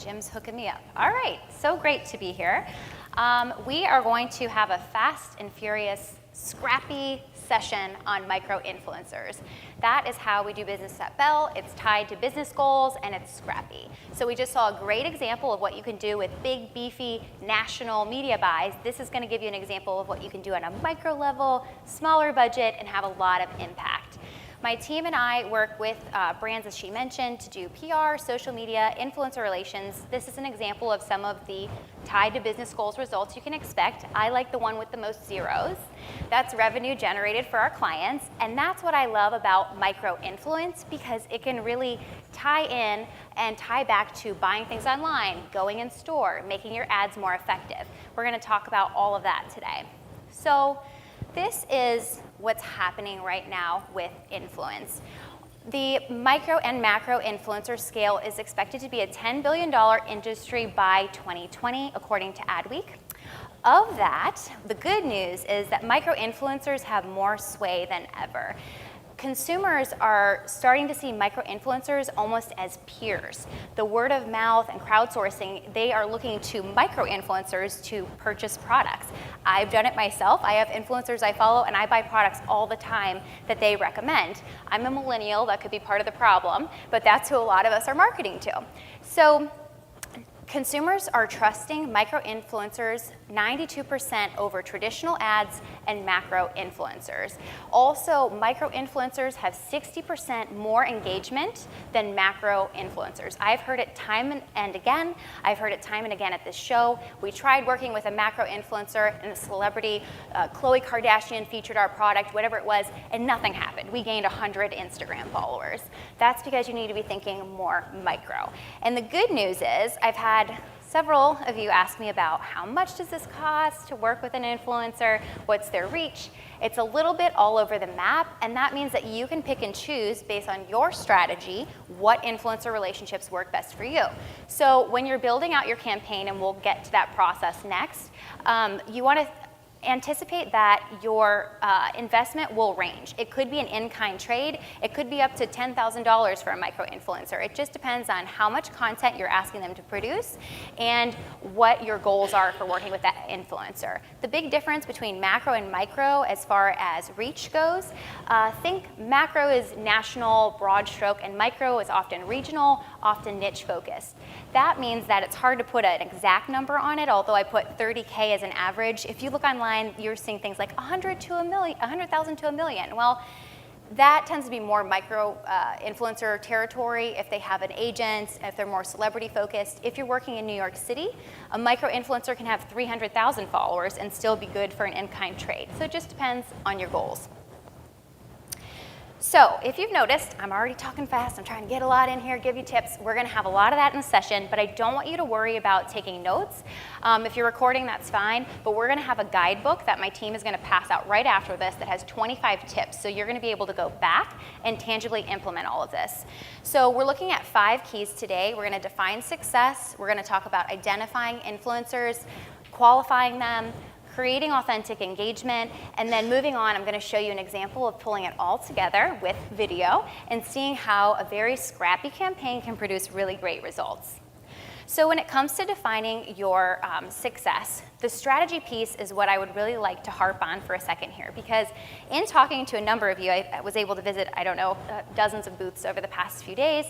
Jim's hooking me up. All right, so great to be here. We are going to have a fast and furious, scrappy session on micro-influencers. That is how we do business at Belle. It's tied to business goals and it's scrappy. So we just saw a great example of what you can do with big, beefy, national media buys. This is going to give you an example of what you can do on a micro level, smaller budget, and have a lot of impact. My team and I work with brands, as she mentioned, to do PR, social media, influencer relations. This is an example of some of the tied to business goals results you can expect. I like the one with the most zeros. That's revenue generated for our clients, and that's what I love about micro-influence, because it can really tie in and tie back to buying things online, going in store, making your ads more effective. We're going to talk about all of that today. So this is what's happening right now with influence. The micro and macro influencer scale is expected to be a $10 billion industry by 2020, according to Adweek. Of that, the good news is that micro influencers have more sway than ever. Consumers are starting to see micro-influencers almost as peers. The word of mouth and crowdsourcing, they are looking to micro-influencers to purchase products. I've done it myself. I have influencers I follow, and I buy products all the time that they recommend. I'm a millennial, that could be part of the problem, but that's who a lot of us are marketing to. So consumers are trusting micro-influencers 92% over traditional ads and macro influencers. Also, micro-influencers have 60% more engagement than macro influencers. I've heard it time and again. I've heard it time and again at this show. We tried working with a macro influencer and a celebrity. Khloe Kardashian featured our product, whatever it was, and nothing happened. We gained 100 Instagram followers. That's because you need to be thinking more micro. And the good news is I've had several of you ask me about how much does this cost to work with an influencer, what's their reach. It's a little bit all over the map, and that means that you can pick and choose based on your strategy what influencer relationships work best for you. So when you're building out your campaign, and we'll get to that process next, you want to anticipate that your investment will range. It could be an in-kind trade. It could be up to $10,000 for a micro-influencer. It just depends on how much content you're asking them to produce and what your goals are for working with that influencer. The big difference between macro and micro as far as reach goes, think macro is national, broad stroke, and micro is often regional, often niche focused. That means that it's hard to put an exact number on it, although I put 30K as an average. If you look online, you're seeing things like 100,000 to a million. Well, that tends to be more micro influencer territory if they have an agent, if they're more celebrity focused. If you're working in New York City, a micro influencer can have 300,000 followers and still be good for an in-kind trade. So it just depends on your goals. So if you've noticed, I'm already talking fast. I'm trying to get a lot in here, give you tips. We're going to have a lot of that in the session, but I don't want you to worry about taking notes. If you're recording, that's fine, but we're going to have a guidebook that my team is going to pass out right after this that has 25 tips. So you're going to be able to go back and tangibly implement all of this. So we're looking at 5 keys today. We're going to define success. We're going to talk about identifying influencers, qualifying them, creating authentic engagement, and then moving on, I'm going to show you an example of pulling it all together with video and seeing how a very scrappy campaign can produce really great results. So when it comes to defining your success, the strategy piece is what I would really like to harp on for a second here, because in talking to a number of you, I was able to visit, dozens of booths over the past few days,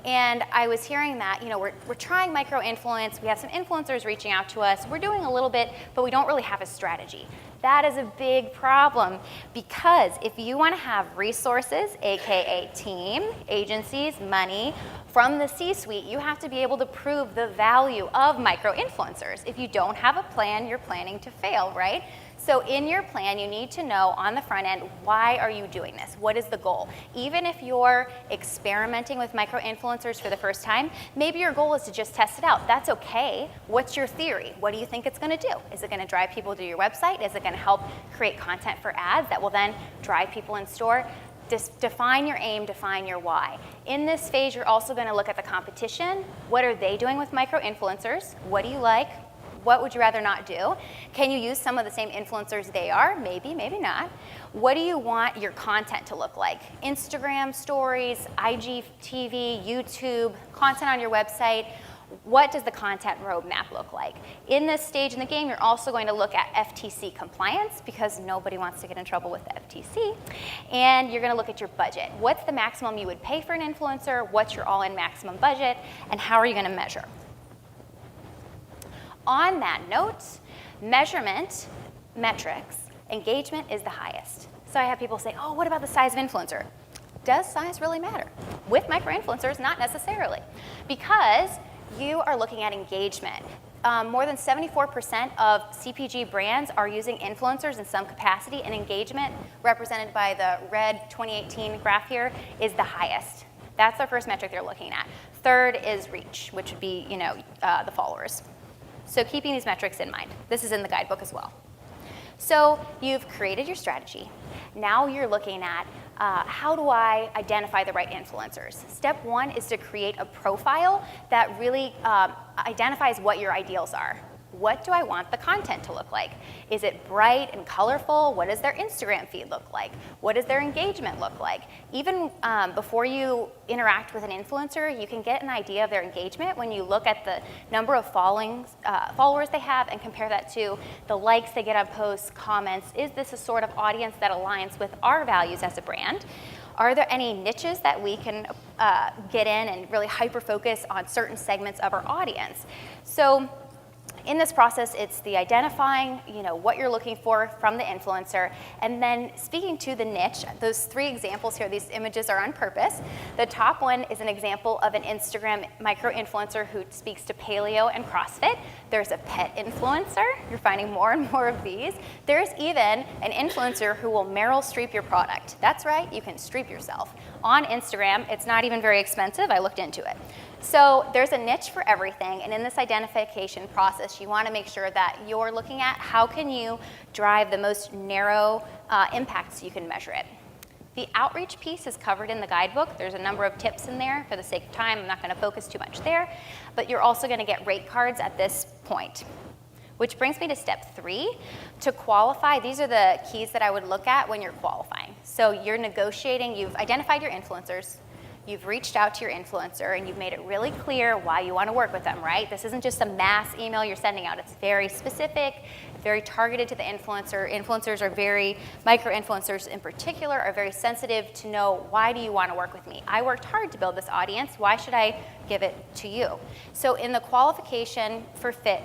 and I was hearing that, we're trying micro-influence, we have some influencers reaching out to us, we're doing a little bit, but we don't really have a strategy. That is a big problem, because if you want to have resources, aka team, agencies, money, from the C-suite, you have to be able to prove the value of micro-influencers. If you don't have a plan, you're planning to fail, right? So in your plan, you need to know on the front end, why are you doing this? What is the goal? Even if you're experimenting with micro-influencers for the first time, maybe your goal is to just test it out. That's okay. What's your theory? What do you think it's going to do? Is it going to drive people to your website? Is it going to help create content for ads that will then drive people in store? Just define your aim, define your why. In this phase, you're also going to look at the competition. What are they doing with micro-influencers? What do you like? What would you rather not do? Can you use some of the same influencers they are? Maybe, maybe not. What do you want your content to look like? Instagram stories, IGTV, YouTube, content on your website. what does the content roadmap look like? In this stage in the game, you're also going to look at FTC compliance because nobody wants to get in trouble with the FTC. And you're going to look at your budget. What's the maximum you would pay for an influencer? What's your all-in maximum budget? And how are you going to measure? On that note, measurement, metrics, engagement is the highest. So I have people say, oh, what about the size of influencer? Does size really matter? With micro-influencers, not necessarily, because you are looking at engagement. More than 74% of CPG brands are using influencers in some capacity, and engagement, represented by the red 2018 graph here, is the highest. That's our first metric they're looking at. Third is reach, which would be the followers. So keeping these metrics in mind. This is in the guidebook as well. So you've created your strategy. Now you're looking at how do I identify the right influencers? Step one is to create a profile that really identifies what your ideals are. What do I want the content to look like? Is it bright and colorful? What does their Instagram feed look like? What does their engagement look like? Even before you interact with an influencer, you can get an idea of their engagement when you look at the number of followers they have and compare that to the likes they get on posts, comments. Is this a sort of audience that aligns with our values as a brand? Are there any niches that we can get in and really hyper-focus on certain segments of our audience? So in this process, it's the identifying, what you're looking for from the influencer, and then speaking to the niche. Those three examples here, these images are on purpose. The top one is an example of an Instagram micro-influencer who speaks to paleo and CrossFit. There's a pet influencer. You're finding more and more of these. There's even an influencer who will Meryl Streep your product. That's right, you can streep yourself. On Instagram, it's not even very expensive. I looked into it. So there's a niche for everything, and in this identification process, you want to make sure that you're looking at how can you drive the most narrow impact so you can measure it. The outreach piece is covered in the guidebook. There's a number of tips in there. For the sake of time, I'm not going to focus too much there, but you're also going to get rate cards at this point. Which brings me to step 3. To qualify, these are the keys that I would look at when you're qualifying. So you're negotiating, you've identified your influencers, you've reached out to your influencer, and you've made it really clear why you want to work with them, right? This isn't just a mass email you're sending out. It's very specific, very targeted to the influencer. Micro-influencers in particular, are very sensitive to know, why do you want to work with me? I worked hard to build this audience. Why should I give it to you? So in the qualification for fit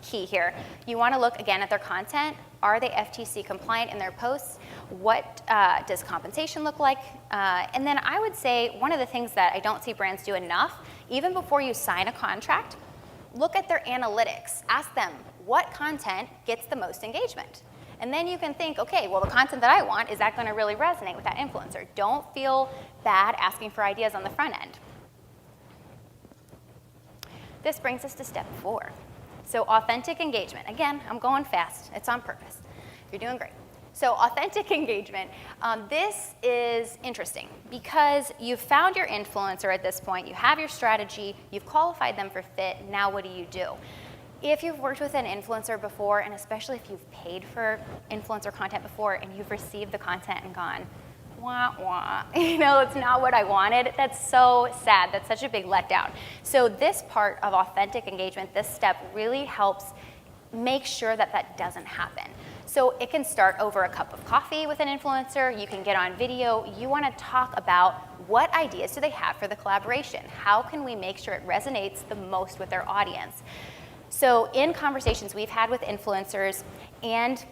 key here, you want to look again at their content. Are they FTC compliant in their posts? What does compensation look like? And then I would say one of the things that I don't see brands do enough, even before you sign a contract, look at their analytics. Ask them, what content gets the most engagement? And then you can think, okay, well, the content that I want, is that going to really resonate with that influencer? Don't feel bad asking for ideas on the front end. This brings us to step 4. So authentic engagement. Again, I'm going fast. It's on purpose. You're doing great. So authentic engagement. This is interesting because you've found your influencer at this point. You have your strategy. You've qualified them for fit. Now what do? If you've worked with an influencer before, and especially if you've paid for influencer content before and you've received the content and gone, wah, wah, it's not what I wanted. That's so sad. That's such a big letdown. So this part of authentic engagement, this step really helps make sure that that doesn't happen. So it can start over a cup of coffee with an influencer. You can get on video. You want to talk about what ideas do they have for the collaboration? How can we make sure it resonates the most with their audience? So in conversations we've had with influencers and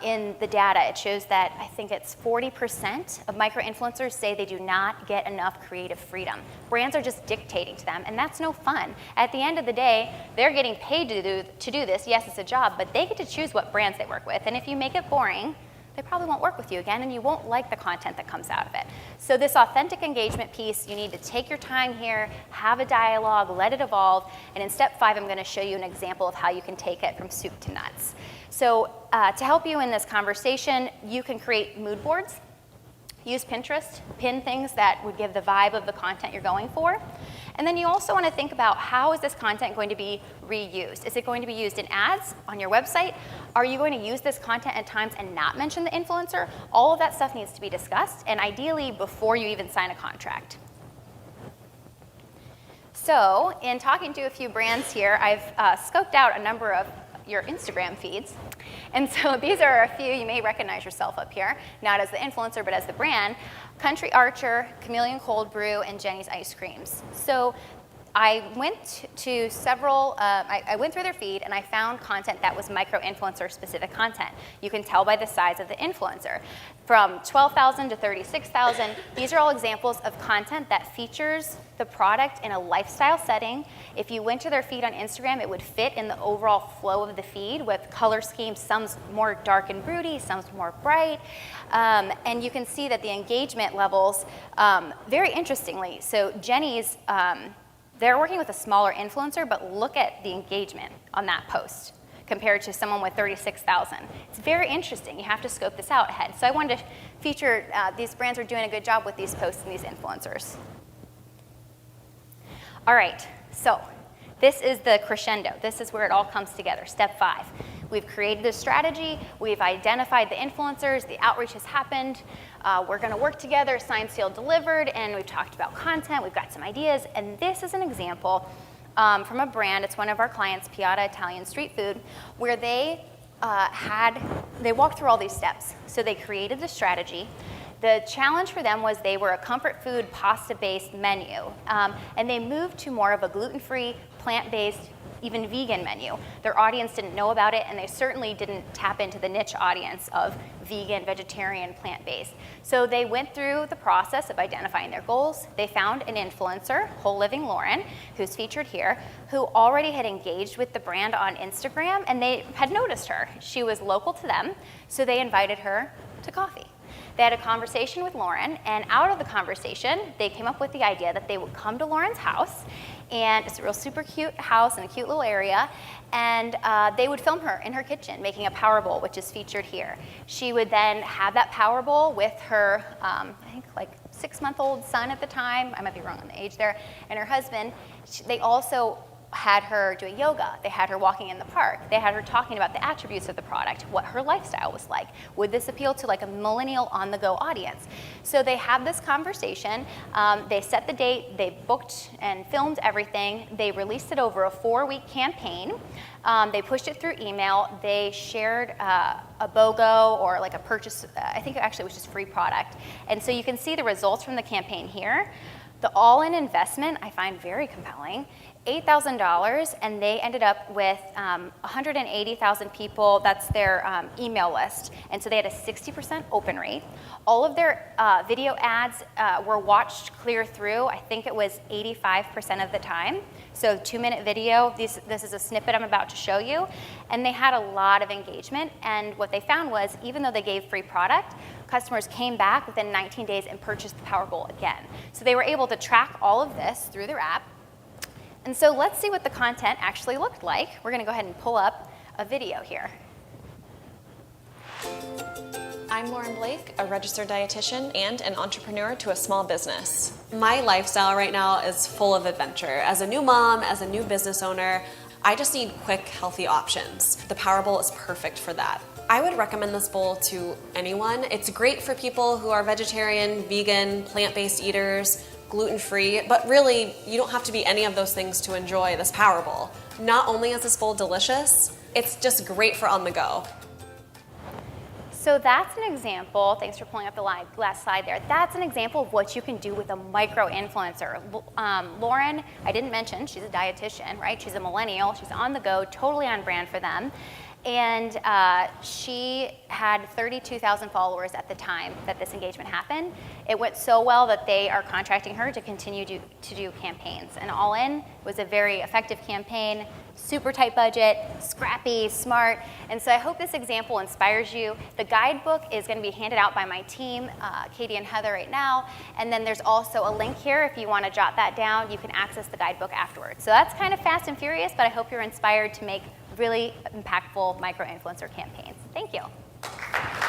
in the data, it shows that I think it's 40% of micro-influencers say they do not get enough creative freedom. Brands are just dictating to them, and that's no fun. At the end of the day, they're getting paid to do this. Yes, it's a job, but they get to choose what brands they work with. And if you make it boring, they probably won't work with you again, and you won't like the content that comes out of it. So this authentic engagement piece, you need to take your time here, have a dialogue, let it evolve, and in step 5, I'm going to show you an example of how you can take it from soup to nuts. So to help you in this conversation, you can create mood boards. Use Pinterest, pin things that would give the vibe of the content you're going for. And then you also want to think about, how is this content going to be reused? Is it going to be used in ads on your website? Are you going to use this content at times and not mention the influencer? All of that stuff needs to be discussed, and ideally before you even sign a contract. So in talking to a few brands here, I've scoped out a number of your Instagram feeds. And so these are a few, you may recognize yourself up here, not as the influencer, but as the brand. Country Archer, Chameleon Cold Brew, and Jenny's Ice Creams. So I went to several, I went through their feed and I found content that was micro-influencer specific content. You can tell by the size of the influencer. From 12,000 to 36,000, these are all examples of content that features the product in a lifestyle setting. If you went to their feed on Instagram, it would fit in the overall flow of the feed with color schemes, some's more dark and broody, some's more bright. And you can see that the engagement levels, very interestingly, so Jenny's, they're working with a smaller influencer, but look at the engagement on that post compared to someone with 36,000. It's very interesting. You have to scope this out ahead. So I wanted to feature, these brands are doing a good job with these posts and these influencers. All right, so this is the crescendo. This is where it all comes together, step 5. We've created this strategy, we've identified the influencers, the outreach has happened, we're gonna work together, signed, sealed, delivered, and we've talked about content, we've got some ideas, and this is an example from a brand, it's one of our clients, Piada Italian Street Food, where they walked through all these steps. So they created the strategy. The challenge for them was they were a comfort food, pasta-based menu, and they moved to more of a gluten-free, plant-based, even vegan menu. Their audience didn't know about it, and they certainly didn't tap into the niche audience of vegan, vegetarian, plant-based. So they went through the process of identifying their goals. They found an influencer, Whole Living Lauren, who's featured here, who already had engaged with the brand on Instagram, and they had noticed her. She was local to them, so they invited her to coffee. They had a conversation with Lauren, and out of the conversation, they came up with the idea that they would come to Lauren's house, and it's a real super cute house in a cute little area, and they would film her in her kitchen making a power bowl, which is featured here. She would then have that power bowl with her, I think like 6-month-old son at the time, I might be wrong on the age there, and her husband. They also had her doing yoga. They had her walking in the park. They had her talking about the attributes of the product, what her lifestyle was like. Would this appeal to like a millennial on-the-go audience? So they had this conversation. They set the date. They booked and filmed everything. They released it over a 4-week campaign. They pushed it through email. They shared a BOGO or like a purchase. I think it actually was just free product. And so you can see the results from the campaign here. The all-in investment I find very compelling. $8,000, and they ended up with 180,000 people. That's their email list. And so they had a 60% open rate. All of their video ads were watched clear through. I think it was 85% of the time. So 2-minute video, this is a snippet I'm about to show you. And they had a lot of engagement. And what they found was, even though they gave free product, customers came back within 19 days and purchased the Power Bowl again. So they were able to track all of this through their app. And so let's see what the content actually looked like. We're gonna go ahead and pull up a video here. I'm Lauren Blake, a registered dietitian and an entrepreneur to a small business. My lifestyle right now is full of adventure. As a new mom, as a new business owner, I just need quick, healthy options. The Power Bowl is perfect for that. I would recommend this bowl to anyone. It's great for people who are vegetarian, vegan, plant-based eaters, gluten-free, but really, you don't have to be any of those things to enjoy this Power Bowl. Not only is this bowl delicious, it's just great for on the go. So that's an example, thanks for pulling up the last slide there, that's an example of what you can do with a micro-influencer. Lauren, I didn't mention, she's a dietitian, right? She's a millennial, she's on the go, totally on brand for them. And she had 32,000 followers at the time that this engagement happened. It went so well that they are contracting her to continue to do campaigns. And all in, it was a very effective campaign, super tight budget, scrappy, smart. And so I hope this example inspires you. The guidebook is going to be handed out by my team, Katie and Heather right now. And then there's also a link here if you want to jot that down. You can access the guidebook afterwards. So that's kind of fast and furious, but I hope you're inspired to make really impactful micro-influencer campaigns. Thank you.